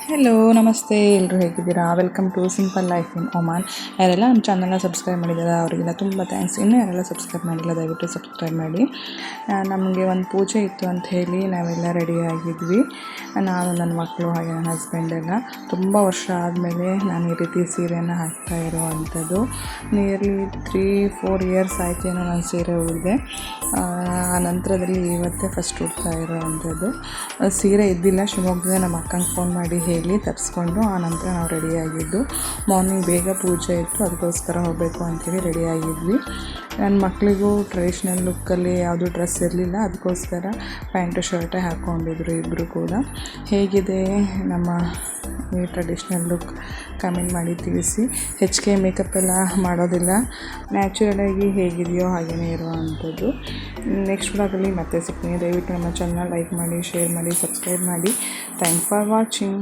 Hello ನಮಸ್ತೆ, ಎಲ್ಲರೂ ಹೇಗಿದ್ದೀರಾ? Welcome to simple life in Oman. ಯಾರೆಲ್ಲ ನಮ್ಮ ಚಾನಲ್ನ ಸಬ್ಸ್ಕ್ರೈಬ್ ಮಾಡಿದ್ದಾರೆ ಅವರಿಗೆಲ್ಲ ತುಂಬ ಥ್ಯಾಂಕ್ಸ್. ಇನ್ನೂ ಯಾರೆಲ್ಲ ಸಬ್ಸ್ಕ್ರೈಬ್ ಮಾಡಿಲ್ಲ ದಯವಿಟ್ಟು ಸಬ್ಸ್ಕ್ರೈಬ್ ಮಾಡಿ. ನಮಗೆ ಒಂದು ಪೂಜೆ ಇತ್ತು ಅಂತ ಹೇಳಿ ನಾವೆಲ್ಲ ರೆಡಿ ಆಗಿದ್ವಿ, ನಾನು, ನನ್ನ ಮಕ್ಕಳು ಹಾಗೆ ನನ್ನ ಹಸ್ಬೆಂಡ್ ಎಲ್ಲ. ತುಂಬ ವರ್ಷ ಆದಮೇಲೆ ನಾನು ಈ ರೀತಿ ಸೀರೆಯನ್ನು ಹಾಕ್ತಾ ಇರೋವಂಥದ್ದು. ನಿಯರ್ಲಿ 3-4 ಇಯರ್ಸ್ ಆಯ್ತೇನೋ ನಾನು ಸೀರೆ ಉಳಿದೆ. ಆ ನಂತರದಲ್ಲಿ ಇವತ್ತೇ ಫಸ್ಟ್ ಉಡ್ತಾ ಇರೋವಂಥದ್ದು. ಸೀರೆ ಇದ್ದಿಲ್ಲ, ಶಿವಮೊಗ್ಗದಿಂದ ನಮ್ಮ ಅಕ್ಕಂಗೆ ಫೋನ್ ಮಾಡಿ ಹೇಳಿ ತರಿಸ್ಕೊಂಡು ಆ ನಂತರ ನಾವು ರೆಡಿಯಾಗಿದ್ದು. ಮಾರ್ನಿಂಗ್ ಬೇಗ ಪೂಜೆ ಇತ್ತು, ಅದಕ್ಕೋಸ್ಕರ ಹೋಗಬೇಕು ಅಂಥೇಳಿ ರೆಡಿಯಾಗಿದ್ವಿ. ನನ್ನ ಮಕ್ಕಳಿಗೂ ಟ್ರೆಡಿಷ್ನಲ್ ಲುಕ್ಕಲ್ಲಿ ಯಾವುದೂ ಡ್ರೆಸ್ ಇರಲಿಲ್ಲ, ಅದಕ್ಕೋಸ್ಕರ ಪ್ಯಾಂಟು ಶರ್ಟೇ ಹಾಕ್ಕೊಂಡಿದ್ರು ಇಬ್ಬರು ಕೂಡ. ಹೇಗಿದೆ ನಮ್ಮ ಈ ಟ್ರೆಡಿಷ್ನಲ್ ಲುಕ್ ಕಮೆಂಟ್ ಮಾಡಿ ತಿಳಿಸಿ. ಹೆಚ್ಚಿಗೆ ಮೇಕಪ್ ಎಲ್ಲ ಮಾಡೋದಿಲ್ಲ, ನ್ಯಾಚುರಲಾಗಿ ಹೇಗಿದೆಯೋ ಹಾಗೆಯೇ ಇರುವಂಥದ್ದು. ನೆಕ್ಸ್ಟ್ ವ್ಲಾಗಲ್ಲಿ ಮತ್ತೆ ಸಿಗ್ತೀನಿ. ದಯವಿಟ್ಟು ನಮ್ಮ ಚಾನಲ್ ಲೈಕ್ ಮಾಡಿ, ಶೇರ್ ಮಾಡಿ, ಸಬ್ಸ್ಕ್ರೈಬ್ ಮಾಡಿ. Thanks for watching.